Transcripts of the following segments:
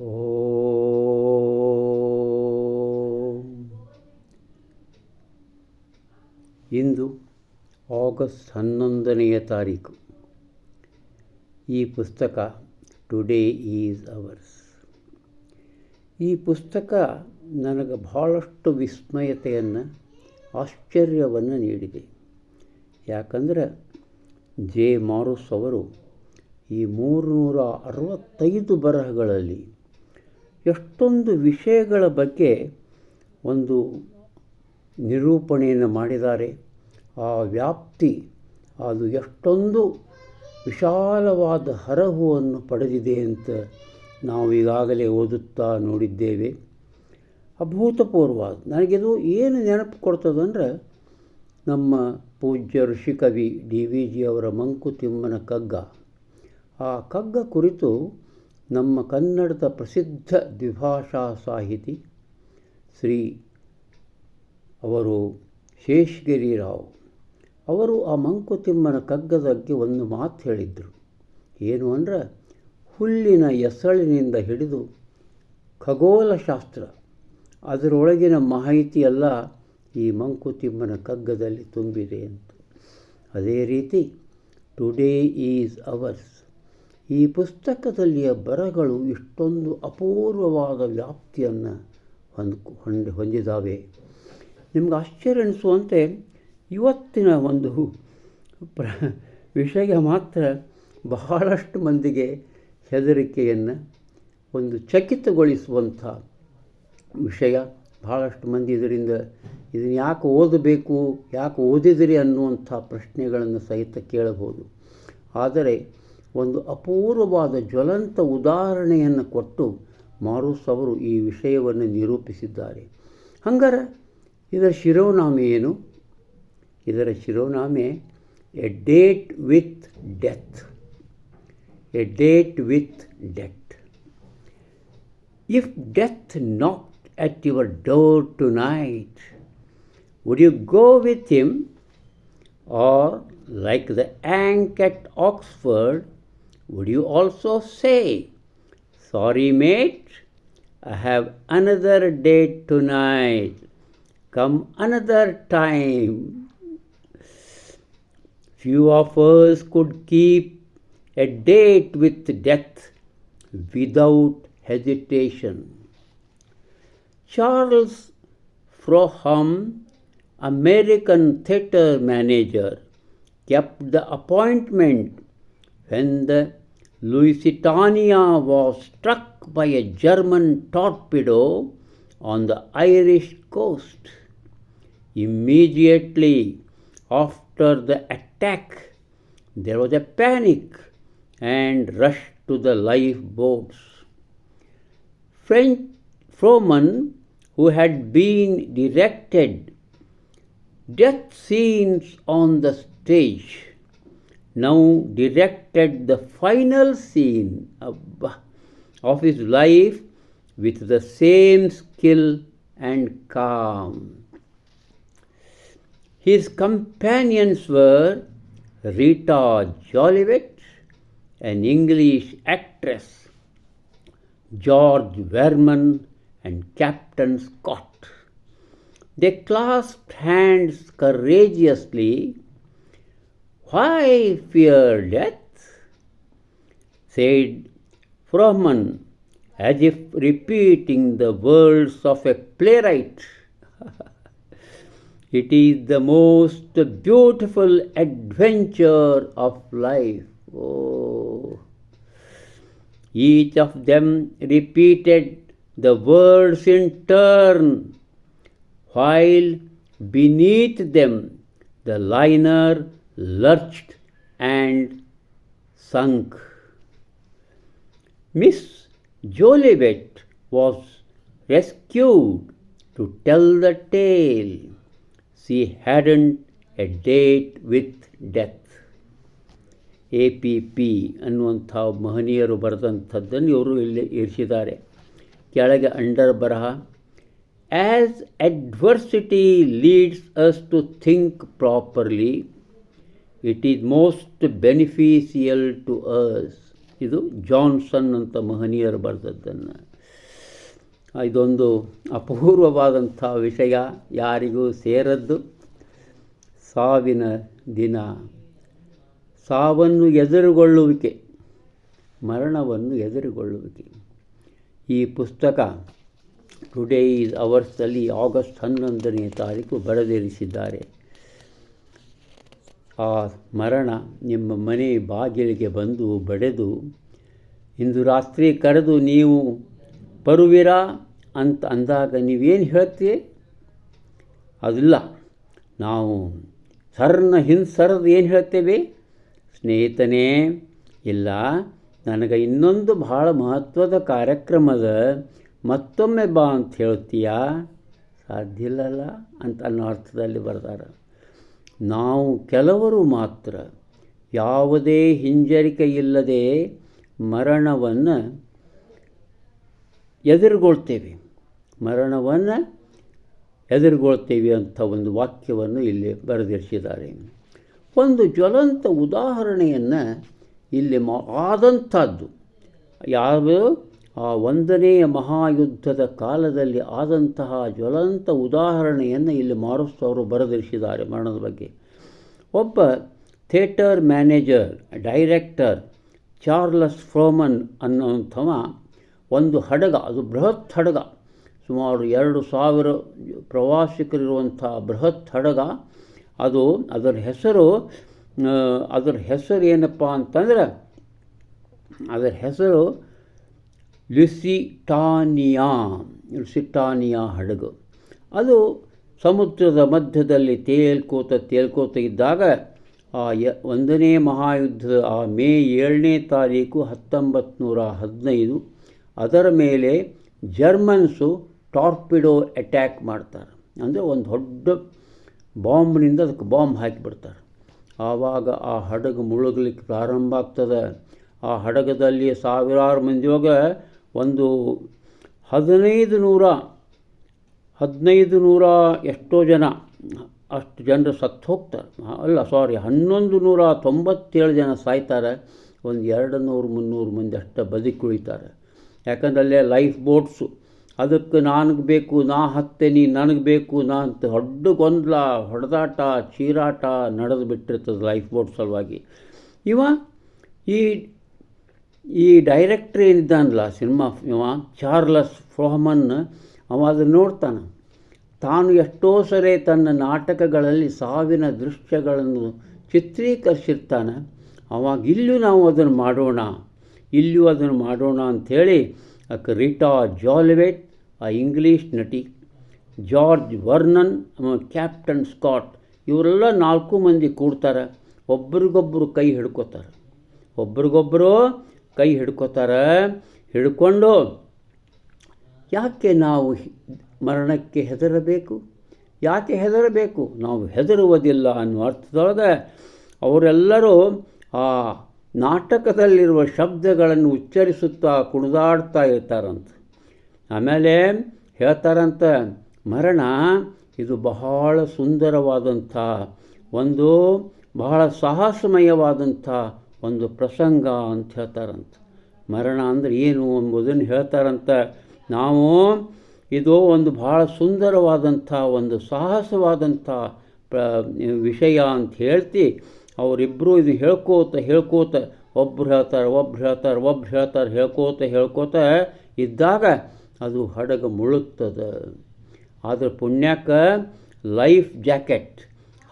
ಓಂ. ಇಂದು August 11ನೇ ತಾರೀಕು. ಈ ಪುಸ್ತಕ ಟುಡೇ ಈಸ್ ಅವರ್ಸ್. ಈ ಪುಸ್ತಕ ನನಗೆ ಬಹಳಷ್ಟು ವಿಸ್ಮಯತೆಯನ್ನು, ಆಶ್ಚರ್ಯವನ್ನು ನೀಡಿದೆ. ಯಾಕಂದರೆ ಜೆ ಮಾರುಸ್ ಅವರು ಈ 365 ಬರಹಗಳಲ್ಲಿ ಎಷ್ಟೊಂದು ವಿಷಯಗಳ ಬಗ್ಗೆ ಒಂದು ನಿರೂಪಣೆಯನ್ನು ಮಾಡಿದ್ದಾರೆ. ಆ ವ್ಯಾಪ್ತಿ ಅದು ಎಷ್ಟೊಂದು ವಿಶಾಲವಾದ ಹರಹುವನ್ನು ಪಡೆದಿದೆ ಅಂತ ನಾವು ಈಗಾಗಲೇ ಓದುತ್ತಾ ನೋಡಿದ್ದೇವೆ. ಅಭೂತಪೂರ್ವವಾದ. ನನಗಿದು ಏನು ನೆನಪು ಕೊಡ್ತದಂದ್ರೆ, ನಮ್ಮ ಪೂಜ್ಯ ಋಷಿಕವಿ DVG ಅವರ ಮಂಕುತಿಮ್ಮನ ಕಗ್ಗ. ಆ ಕಗ್ಗ ಕುರಿತು ನಮ್ಮ ಕನ್ನಡದ ಪ್ರಸಿದ್ಧ ದ್ವಿಭಾಷಾ ಸಾಹಿತಿ ಶ್ರೀ ಅವರು ಶೇಷಗಿರಿ ರಾವ್ ಅವರು ಆ ಮಂಕುತಿಮ್ಮನ ಕಗ್ಗದ ಬಗ್ಗೆ ಒಂದು ಮಾತು ಹೇಳಿದರು. ಏನು ಅಂದರೆ, ಹುಲ್ಲಿನ ಎಸಳಿನಿಂದ ಹಿಡಿದು ಖಗೋಳಶಾಸ್ತ್ರ ಅದರೊಳಗಿನ ಮಾಹಿತಿಯೆಲ್ಲ ಈ ಮಂಕುತಿಮ್ಮನ ಕಗ್ಗದಲ್ಲಿ ತುಂಬಿದೆ ಅಂತ. ಅದೇ ರೀತಿ ಟುಡೇ ಈಸ್ ಅವರ್ಸ್. ಈ ಪುಸ್ತಕದಲ್ಲಿಯ ಬರಹಗಳು ಇಷ್ಟೊಂದು ಅಪೂರ್ವವಾದ ವ್ಯಾಪ್ತಿಯನ್ನು ಹೊಂದಿದ್ದಾವೆ. ನಿಮ್ಗೆ ಆಶ್ಚರ್ಯ ಅನಿಸುವಂತೆ ಇವತ್ತಿನ ಒಂದು ವಿಷಯ ಮಾತ್ರ ಬಹಳಷ್ಟು ಮಂದಿಗೆ ಹೆದರಿಕೆಯನ್ನು, ಒಂದು ಚಕಿತಗೊಳಿಸುವಂಥ ವಿಷಯ. ಬಹಳಷ್ಟು ಮಂದಿ ಇದನ್ನು ಯಾಕೆ ಓದಬೇಕು, ಯಾಕೆ ಓದಿದಿರಿ ಅನ್ನುವಂಥ ಪ್ರಶ್ನೆಗಳನ್ನು ಸಹಿತ ಕೇಳಬಹುದು. ಆದರೆ ಒಂದು ಅಪೂರ್ವವಾದ ಜ್ವಲಂತ ಉದಾಹರಣೆಯನ್ನು ಕೊಟ್ಟು ಮಾರುಸ್ ಅವರು ಈ ವಿಷಯವನ್ನು ನಿರೂಪಿಸಿದ್ದಾರೆ. ಹಂಗಾರೆ ಇದರ ಶಿರೋನಾಮೆ ಏನು? ಇದರ ಶಿರೋನಾಮೆ a date with death. A date with death. If death knocked at your door tonight, would you go with him? Or like the Ankh at Oxford, would you also say, sorry mate, I have another date tonight, come another time? Few of us could keep a date with death without hesitation. Charles Froham, American theatre manager, kept the appointment when the Lusitania was struck by a German torpedo on the Irish coast. Immediately after the attack, there was a panic and rush to the lifeboats. Frohman, who had been directed death scenes on the stage, now directed the final scene of his life with the same skill and calm. His companions were Rita Jolivet, an English actress, George Verman, and Captain Scott. They clasped hands courageously. "Why fear death?" said Frohman, as if repeating the words of a playwright. "It is the most beautiful adventure of life." Oh. Each of them repeated the words in turn, while beneath them the liner lurched and sunk. Miss Jolivet was rescued to tell the tale. She hadn't a date with death. APP ಅನ್ನುವಂಥ ಮಹನೀಯರು ಬರೆದಂಥದ್ದನ್ನು ಇವರು ಇಲ್ಲಿ ಇರಿಸಿದ್ದಾರೆ. ಕೆಳಗೆ under ಬರಹ, as adversity leads us to think properly, it is most beneficial to us. ಇದು Johnson ಅಂತ ಮಹನೀಯರು ಬರೆದದ್ದನ್ನು. ಇದೊಂದು ಅಪೂರ್ವವಾದಂಥ ವಿಷಯ, ಯಾರಿಗೂ ಸೇರದ್ದು. ಸಾವಿನ ದಿನ, ಸಾವನ್ನು ಎದುರುಗೊಳ್ಳುವಿಕೆ, ಮರಣವನ್ನು ಎದುರುಗೊಳ್ಳುವಿಕೆ. ಈ ಪುಸ್ತಕ ಟುಡೇ ಈಸ್ ಅವರ್ಸಲ್ಲಿ ಆಗಸ್ಟ್ 11ನೇ ತಾರೀಕು ಬರೆದಿರಿಸಿದ್ದಾರೆ. ಆ ಮರಣ ನಿಮ್ಮ ಮನೆ ಬಾಗಿಲಿಗೆ ಬಂದು ಬಡೆದು ಇಂದು ರಾತ್ರಿ ಕರೆದು ನೀವು ಬರುವಿರಾ ಅಂತ ಅಂದಾಗ ನೀವೇನು ಹೇಳ್ತೀವಿ? ಅದಿಲ್ಲ, ನಾವು ಸರದು ಏನು ಹೇಳ್ತೇವೆ? ಸ್ನೇಹಿತನೇ, ಇಲ್ಲ, ನನಗೆ ಇನ್ನೊಂದು ಭಾಳ ಮಹತ್ವದ ಕಾರ್ಯಕ್ರಮದ, ಮತ್ತೊಮ್ಮೆ ಬಾ ಅಂತ ಹೇಳ್ತೀಯಾ? ಸಾಧ್ಯ ಇಲ್ಲಲ್ಲ ಅಂತ ಅನ್ನೋ ಅರ್ಥದಲ್ಲಿ ಬರ್ತಾರೆ. ನಾವು ಕೆಲವರು ಮಾತ್ರ ಯಾವುದೇ ಹಿಂಜರಿಕೆ ಇಲ್ಲದೆ ಮರಣವನ್ನು ಎದುರುಗೊಳ್ತೇವೆ ಅಂತ ಒಂದು ವಾಕ್ಯವನ್ನು ಇಲ್ಲಿ ಬರೆದಿರಿಸಿದ್ದಾರೆ. ಒಂದು ಜ್ವಲಂತ ಉದಾಹರಣೆಯನ್ನು ಇಲ್ಲಿ ಆದಂಥದ್ದು ಯಾವ ಆ 1ನೇ ಮಹಾಯುದ್ಧದ ಕಾಲದಲ್ಲಿ ಆದಂತಹ ಜ್ವಲಂತ ಉದಾಹರಣೆಯನ್ನು ಇಲ್ಲಿ ಮಾರುಸ್ ಅವರು ಬರೆದಿರಿಸಿದ್ದಾರೆ ಮರಣದ ಬಗ್ಗೆ. ಒಬ್ಬ ಥಿಯೇಟರ್ ಮ್ಯಾನೇಜರ್, ಡೈರೆಕ್ಟರ್ ಚಾರ್ಲಸ್ ಫ್ರೋಮನ್ ಅನ್ನೋಂಥವ ಒಂದು ಹಡಗ, ಅದು ಬೃಹತ್ ಹಡಗ, ಸುಮಾರು 2000 ಪ್ರವಾಸಿಗರಿರುವಂಥ ಬೃಹತ್ ಹಡಗ. ಅದರ ಹೆಸರು ಏನಪ್ಪ ಅಂತಂದ್ರೆ, ಅದರ ಹೆಸರು ಲುಸಿಟಾನಿಯಾ ಹಡಗು. ಅದು ಸಮುದ್ರದ ಮಧ್ಯದಲ್ಲಿ ತೇಲ್ಕೋತ ಇದ್ದಾಗ 1ನೇ ಮಹಾಯುದ್ಧದ ಮೇ 7ನೇ ತಾರೀಕು 1915 ಅದರ ಮೇಲೆ ಜರ್ಮನ್ಸು ಟಾರ್ಪಿಡೋ ಅಟ್ಯಾಕ್ ಮಾಡ್ತಾರೆ. ಅಂದರೆ ಒಂದು ದೊಡ್ಡ ಬಾಂಬ್ನಿಂದ ಅದಕ್ಕೆ ಬಾಂಬ್ ಹಾಕಿಬಿಡ್ತಾರೆ. ಆವಾಗ ಆ ಹಡಗು ಮುಳುಗಲಿಕ್ಕೆ ಪ್ರಾರಂಭ ಆಗ್ತದೆ. ಆ ಹಡಗದಲ್ಲಿ ಸಾವಿರಾರು ಮಂದಿಯಾಗ ಒಂದು 1500 ಎಷ್ಟೋ ಜನ, ಅಷ್ಟು ಜನರು ಸತ್ತು ಹೋಗ್ತಾರೆ. 1197 ಜನ ಸಾಯ್ತಾರೆ. ಒಂದು 200-300 ಮಂದಿ ಅಷ್ಟೇ ಬದುಕುಳಿತಾರೆ. ಯಾಕಂದ್ರೆ ಅಲ್ಲೇ ಲೈಫ್ ಬೋಟ್ಸು, ಅದಕ್ಕೆ ನನಗೆ ಬೇಕು, ನಾ ಹತ್ತೆ, ನೀ ನನಗೆ ಬೇಕು, ನಾ ಅಂತ ದೊಡ್ಡ ಗೊಂದಲ, ಹೊಡೆದಾಟ, ಚೀರಾಟ ನಡೆದು ಬಿಟ್ಟಿರ್ತದೆ ಲೈಫ್ ಬೋಟ್ ಸಲುವಾಗಿ. ಈ ಡೈರೆಕ್ಟ್ರ್ ಏನಿದ್ದಾನಲ್ಲ ಇವ ಚಾರ್ಲಸ್ ಫ್ರೋಮನ್, ಅದನ್ನು ನೋಡ್ತಾನೆ. ತಾನು ಎಷ್ಟೋ ಸರಿ ತನ್ನ ನಾಟಕಗಳಲ್ಲಿ ಸಾವಿನ ದೃಶ್ಯಗಳನ್ನು ಚಿತ್ರೀಕರಿಸಿರ್ತಾನೆ. ಅವಾಗ ಇಲ್ಲೂ ನಾವು ಅದನ್ನು ಮಾಡೋಣ ಅಂಥೇಳಿ ರೀಟಾ ಜಾಲಿವೆಟ್, ಆ ಇಂಗ್ಲೀಷ್ ನಟಿ, ಜಾರ್ಜ್ ವರ್ನನ್, ಕ್ಯಾಪ್ಟನ್ ಸ್ಕಾಟ್, ಇವರೆಲ್ಲ 4 ಮಂದಿ ಕೂಡ್ತಾರೆ. ಒಬ್ರಿಗೊಬ್ಬರು ಕೈ ಹಿಡ್ಕೊಂಡು ಯಾಕೆ ನಾವು ಮರಣಕ್ಕೆ ಹೆದರಬೇಕು? ನಾವು ಹೆದರುವುದಿಲ್ಲ ಅನ್ನೋ ಅರ್ಥದೊಳಗೆ ಅವರೆಲ್ಲರೂ ಆ ನಾಟಕದಲ್ಲಿರುವ ಶಬ್ದಗಳನ್ನು ಉಚ್ಚರಿಸುತ್ತಾ ಕುಣಿದಾಡ್ತಾ ಇರ್ತಾರಂತ. ಆಮೇಲೆ ಹೇಳ್ತಾರಂತ, ಮರಣ ಇದು ಬಹಳ ಸುಂದರವಾದಂಥ ಒಂದು ಬಹಳ ಸಾಹಸಮಯವಾದಂಥ ಒಂದು ಪ್ರಸಂಗ ಅಂತ ಹೇಳ್ತಾರಂತ. ಮರಣ ಅಂದರೆ ಏನು ಎಂಬುದನ್ನು ಹೇಳ್ತಾರಂತ. ನಾವು ಇದು ಒಂದು ಬಹಳ ಸುಂದರವಾದಂಥ ಒಂದು ಸಾಹಸವಾದಂಥ ವಿಷಯ ಅಂತ ಹೇಳ್ತಿ ಅವರಿಬ್ಬರು ಇದು ಹೇಳ್ಕೋತ ಒಬ್ರು ಹೇಳ್ತಾರೆ ಹೇಳ್ಕೋತ ಇದ್ದಾಗ ಅದು ಹಡಗು ಮುಳುಗ್ತದೆ. ಆದರೆ ಪುಣ್ಯಕ್ಕೆ ಲೈಫ್ ಜಾಕೆಟ್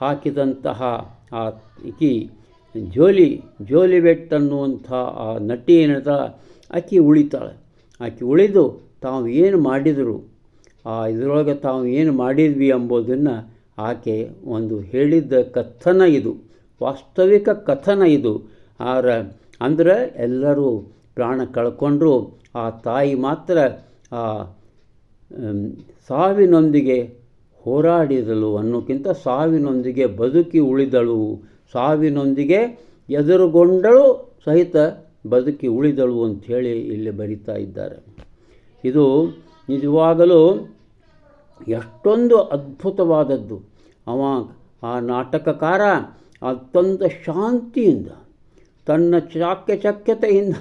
ಹಾಕಿದಂತಹ ಆ ಜೋಲಿವೆಟ್ ಅನ್ನುವಂಥ ಆ ನಟಿ ಏನಿರ್ತಾಳೆ ಆಕೆ ಉಳಿದು ತಾವು ಏನು ಮಾಡಿದರು, ಇದರೊಳಗೆ ತಾವು ಏನು ಮಾಡಿದ್ವಿ ಎಂಬುದನ್ನು ಆಕೆ ಒಂದು ಹೇಳಿದ್ದ ಕಥನ ಇದು, ವಾಸ್ತವಿಕ ಕಥನ ಇದು. ಅಂದರೆ ಎಲ್ಲರೂ ಪ್ರಾಣ ಕಳ್ಕೊಂಡ್ರು, ಆ ತಾಯಿ ಮಾತ್ರ ಆ ಸಾವಿನೊಂದಿಗೆ ಹೋರಾಡಿದಳು ಅನ್ನೋಕ್ಕಿಂತ ಸಾವಿನೊಂದಿಗೆ ಬದುಕಿ ಉಳಿದಳು, ಸಾವಿನೊಂದಿಗೆ ಎದುರುಗೊಂಡಳು ಸಹಿತ ಬದುಕಿ ಉಳಿದಳು ಅಂಥೇಳಿ ಇಲ್ಲಿ ಬರಿತಾ ಇದ್ದಾರೆ. ಇದು ನಿಜವಾಗಲೂ ಎಷ್ಟೊಂದು ಅದ್ಭುತವಾದದ್ದು. ಆ ನಾಟಕಕಾರ ಅತ್ಯಂತ ಶಾಂತಿಯಿಂದ ತನ್ನ ಚಾಕ್ಯತೆಯಿಂದ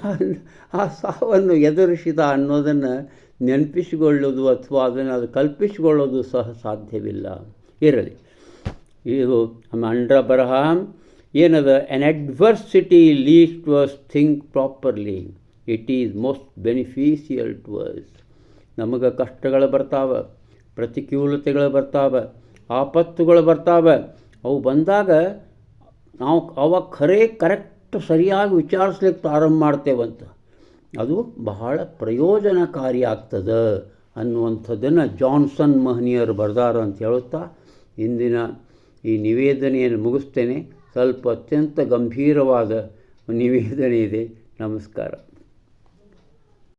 ಆ ಸಾವನ್ನು ಎದುರಿಸಿದ ಅನ್ನೋದನ್ನು ನೆನಪಿಸಿಕೊಳ್ಳೋದು ಅಥವಾ ಅದು ಕಲ್ಪಿಸಿಕೊಳ್ಳೋದು ಸಹ ಸಾಧ್ಯವಿಲ್ಲ. ಇರಲಿ, ಇದು ಅಂಡ್ರ ಬರಹ ಏನದ, an adversity leads to us think properly, it is most beneficial to us. ನಮಗೆ ಕಷ್ಟಗಳು ಬರ್ತಾವೆ, ಪ್ರತಿಕೂಲತೆಗಳು ಬರ್ತಾವೆ, ಆಪತ್ತುಗಳು ಬರ್ತಾವೆ. ಅವು ಬಂದಾಗ ನಾವು ಅವಾಗ ಕರೆಕ್ಟ್ ಸರಿಯಾಗಿ ವಿಚಾರಿಸ್ಲಿಕ್ಕೆ ಪ್ರಾರಂಭ ಮಾಡ್ತೇವಂತ, ಅದು ಬಹಳ ಪ್ರಯೋಜನಕಾರಿ ಆಗ್ತದೆ ಅನ್ನುವಂಥದ್ದನ್ನು ಜಾನ್ಸನ್ ಮಹನೀಯರು ಬರೆದಾರ ಅಂತ ಹೇಳುತ್ತಾ ಇಂದಿನ ಈ ನಿವೇದನೆಯನ್ನು ಮುಗಿಸ್ತೇನೆ. ಸ್ವಲ್ಪ ಅತ್ಯಂತ ಗಂಭೀರವಾದ ನಿವೇದನೆ ಇದೆ. ನಮಸ್ಕಾರ.